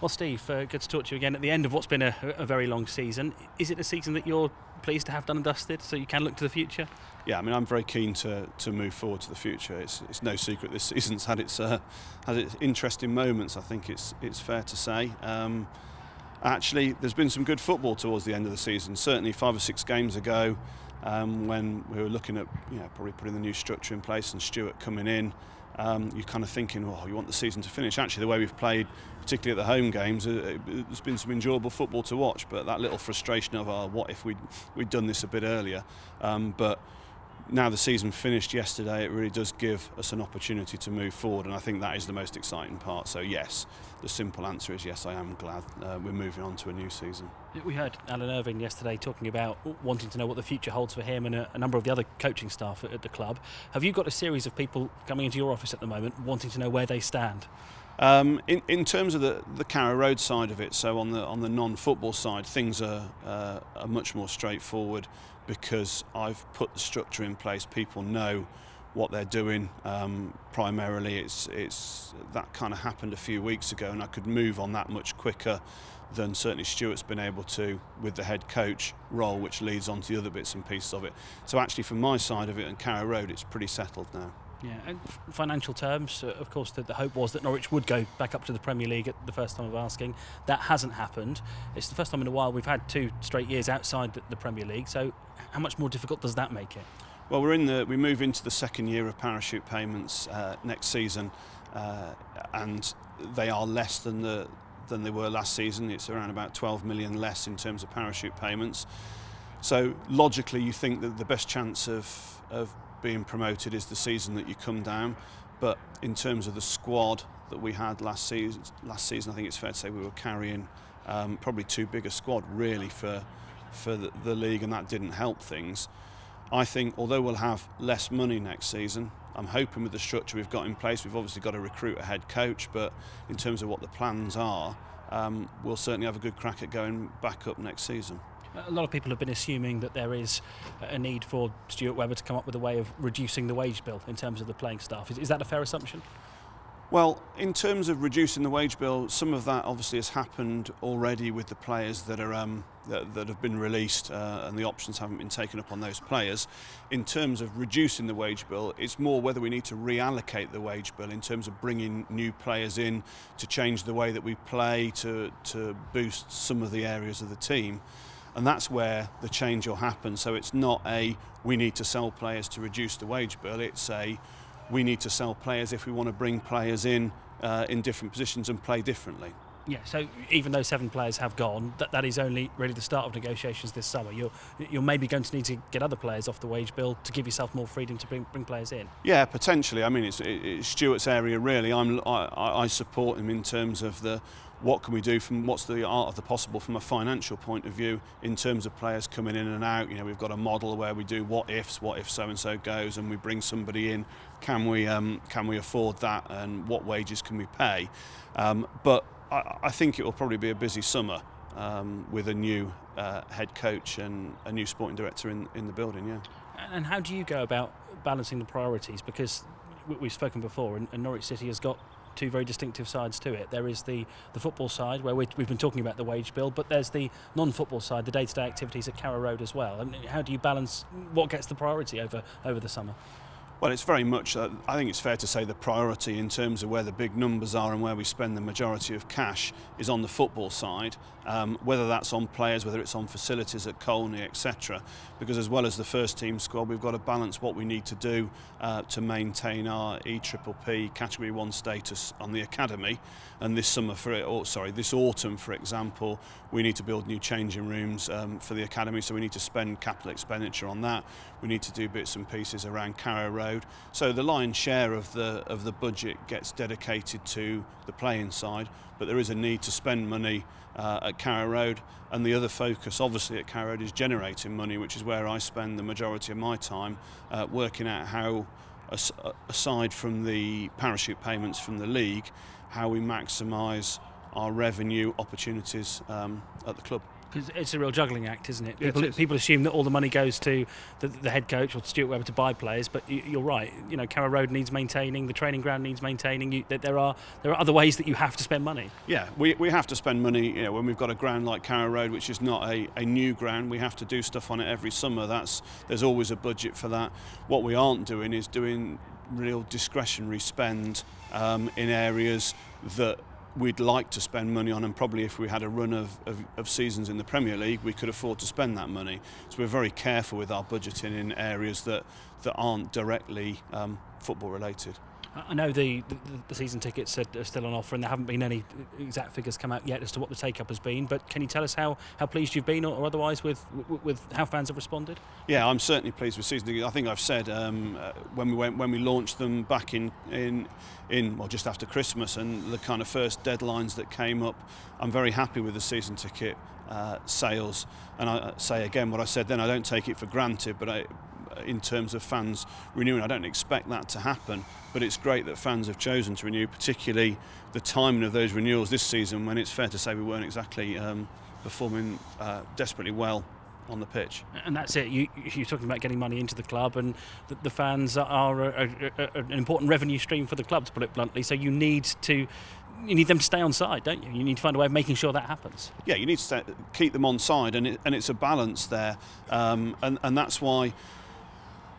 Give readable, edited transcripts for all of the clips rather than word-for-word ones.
Well, Steve, good to talk to you again at the end of what's been a very long season. Is it a season that you're pleased to have done and dusted so you can look to the future? Yeah, I mean, I'm very keen to move forward to the future. It's no secret this season's had its interesting moments. I think it's fair to say. Actually, there's been some good football towards the end of the season. Certainly, 5 or 6 games ago, when we were looking at probably putting the new structure in place and Stuart coming in. You're kind of thinking, oh, you want the season to finish. Actually, the way we've played, particularly at the home games, there's been some enjoyable football to watch. But that little frustration of, what if we'd done this a bit earlier? But now the season finished yesterday, it really does give us an opportunity to move forward, and I think that is the most exciting part. So yes, the simple answer is yes, I am glad we're moving on to a new season. We heard Alan Irving yesterday talking about wanting to know what the future holds for him and a number of the other coaching staff at the club. Have you got a series of people coming into your office at the moment wanting to know where they stand? In terms of the Carrow Road side of it, so on the non-football side, things are much more straightforward because I've put the structure in place. People know what they're doing. Primarily, it's that kind of happened a few weeks ago, and I could move on that much quicker than certainly Stuart's been able to with the head coach role, which leads on to the other bits and pieces of it. So actually, from my side of it and Carrow Road, it's pretty settled now. Yeah, and financial terms, of course, the hope was that Norwich would go back up to the Premier League at the first time of asking. That hasn't happened. It's the first time in a while we've had 2 straight years outside the Premier League. So, how much more difficult does that make it? Well, we move into the second year of parachute payments next season, and they are less than they were last season. It's around about 12 million less in terms of parachute payments. So logically, you think that the best chance of being promoted is the season that you come down. But in terms of the squad that we had last season, I think it's fair to say we were carrying probably too big a squad really for the league, and that didn't help things. I think although we'll have less money next season, I'm hoping with the structure we've got in place, we've obviously got to recruit a head coach, but in terms of what the plans are, we'll certainly have a good crack at going back up next season. A lot of people have been assuming that there is a need for Stuart Webber to come up with a way of reducing the wage bill in terms of the playing staff. Is that a fair assumption? Well, in terms of reducing the wage bill, some of that obviously has happened already with the players that are that have been released, and the options haven't been taken up on those players. In terms of reducing the wage bill, it's more whether we need to reallocate the wage bill in terms of bringing new players in to change the way that we play, to boost some of the areas of the team. And that's where the change will happen. So it's not we need to sell players to reduce the wage bill, it's we need to sell players if we want to bring players in different positions and play differently. Yeah, so even though 7 players have gone, that is only really the start of negotiations this summer. You're maybe going to need to get other players off the wage bill to give yourself more freedom to bring players in. Yeah, potentially. I mean, it's Stuart's area really. I support him in terms of what can we do what's the art of the possible from a financial point of view in terms of players coming in and out. We've got a model where we do what if so and so goes, and we bring somebody in. Can we afford that, and what wages can we pay? But I think it will probably be a busy summer with a new head coach and a new sporting director in the building. Yeah. And how do you go about balancing the priorities? Because we've spoken before, and Norwich City has got 2 very distinctive sides to it. There is the football side, where we've been talking about the wage bill, but there's the non-football side, the day-to-day activities at Carrow Road as well. And how do you balance what gets the priority over the summer? Well, it's very much, I think it's fair to say the priority in terms of where the big numbers are and where we spend the majority of cash is on the football side, whether that's on players, whether it's on facilities at Colney, etc. Because as well as the first team squad, we've got to balance what we need to do to maintain our EPPP Category 1 status on the academy. And this autumn, for example, we need to build new changing rooms for the academy, so we need to spend capital expenditure on that. We need to do bits and pieces around Carrow Road. So the lion's share of the budget gets dedicated to the playing side, but there is a need to spend money at Carrow Road, and the other focus obviously at Carrow Road is generating money, which is where I spend the majority of my time working out how, aside from the parachute payments from the league, how we maximise our revenue opportunities at the club. Because it's a real juggling act, isn't it? People assume that all the money goes to the head coach or Stuart Webber to buy players, but you're right. You know, Carrow Road needs maintaining, the training ground needs maintaining. There are other ways that you have to spend money. Yeah, we have to spend money. You know, when we've got a ground like Carrow Road, which is not a new ground, we have to do stuff on it every summer. There's always a budget for that. What we aren't doing is doing real discretionary spend in areas that we'd like to spend money on, and probably if we had a run of seasons in the Premier League, we could afford to spend that money. So we're very careful with our budgeting in areas that aren't directly football related. I know the season tickets are still on offer, and there haven't been any exact figures come out yet as to what the take-up has been, but can you tell us how pleased you've been or otherwise with how fans have responded? Yeah, I'm certainly pleased with season tickets. I think I've said when we launched them back in just after Christmas and the kind of first deadlines that came up, I'm very happy with the season ticket sales. And I say again what I said then, I don't take it for granted, but in terms of fans renewing, I don't expect that to happen, but it's great that fans have chosen to renew, particularly the timing of those renewals this season, when it's fair to say we weren't exactly performing desperately well on the pitch. And that's it. You're talking about getting money into the club, and the fans are an important revenue stream for the club, to put it bluntly. So you need them to stay on side, don't you? You need to find a way of making sure that happens. Yeah, you need to keep them on side, and it's a balance there, and that's why.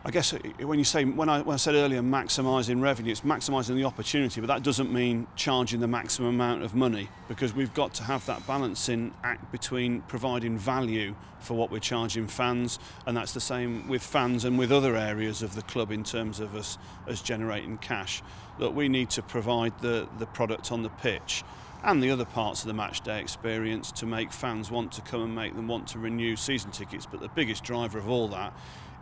I guess when I said earlier maximising revenue, it's maximising the opportunity, but that doesn't mean charging the maximum amount of money, because we've got to have that balancing act between providing value for what we're charging fans, and that's the same with fans and with other areas of the club in terms of us generating cash. Look, we need to provide the product on the pitch and the other parts of the match day experience to make fans want to come and make them want to renew season tickets, but the biggest driver of all that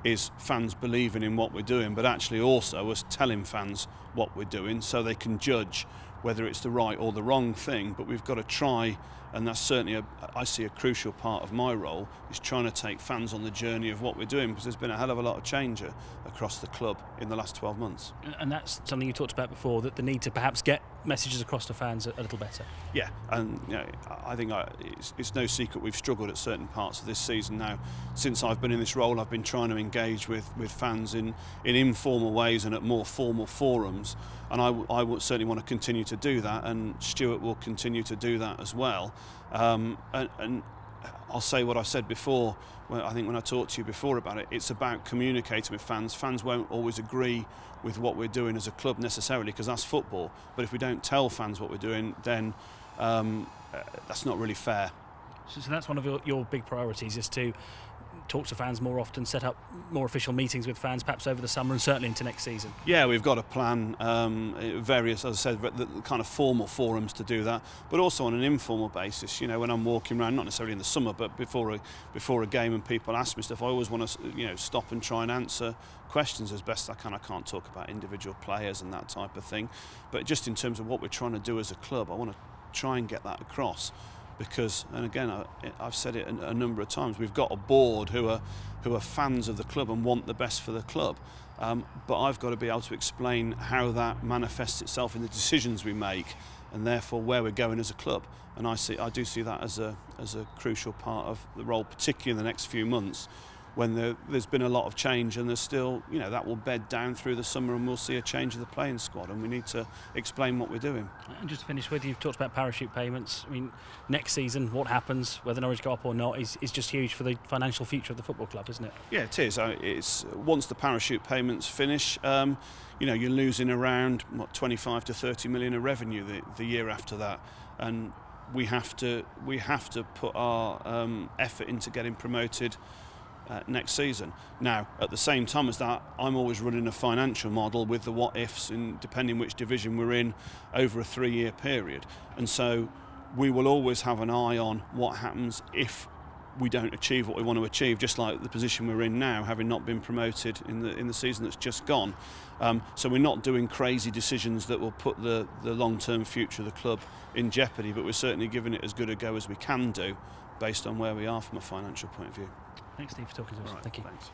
is fans believing in what we're doing, but actually also us telling fans what we're doing so they can judge whether it's the right or the wrong thing. But we've got to try, and that's certainly I see a crucial part of my role, is trying to take fans on the journey of what we're doing, because there's been a hell of a lot of change across the club in the last 12 months. And that's something you talked about before, that the need to perhaps get messages across to fans a little better. Yeah, and you know, I think it's no secret we've struggled at certain parts of this season now. Since I've been in this role, I've been trying to engage with fans in informal ways and at more formal forums, and I would certainly want to continue to do that, and Stuart will continue to do that as well. And I'll say what I said before. I think when I talked to you before about it, it's about communicating with fans. Fans won't always agree with what we're doing as a club necessarily, because that's football. But if we don't tell fans what we're doing, then that's not really fair. So that's one of your big priorities, is to talk to fans more often, set up more official meetings with fans, perhaps over the summer and certainly into next season. Yeah, we've got a plan, various, as I said, the kind of formal forums to do that, but also on an informal basis. You know, when I'm walking around, not necessarily in the summer, but before a game and people ask me stuff, I always want to stop and try and answer questions as best I can. I can't talk about individual players and that type of thing, but just in terms of what we're trying to do as a club, I want to try and get that across. Because, and again, I've said it a number of times, we've got a board who are fans of the club and want the best for the club, but I've got to be able to explain how that manifests itself in the decisions we make, and therefore where we're going as a club. And I do see that as a crucial part of the role, particularly in the next few months, when there's been a lot of change, and there's still, that will bed down through the summer, and we'll see a change of the playing squad, and we need to explain what we're doing. And just to finish with, you've talked about parachute payments. I mean, next season, what happens, whether Norwich go up or not, is just huge for the financial future of the football club, isn't it? Yeah, it is. It's once the parachute payments finish, you're losing around 25 to 30 million of revenue the year after that, and we have to put our effort into getting promoted next season. Now, at the same time as that, I'm always running a financial model with the what-ifs, and depending which division we're in, over a 3-year period. And so we will always have an eye on what happens if we don't achieve what we want to achieve, just like the position we're in now, having not been promoted in the season that's just gone. So we're not doing crazy decisions that will put the long-term future of the club in jeopardy, but we're certainly giving it as good a go as we can do based on where we are from a financial point of view. Thanks, Steve, for talking to us. All right, Thank you. Thanks.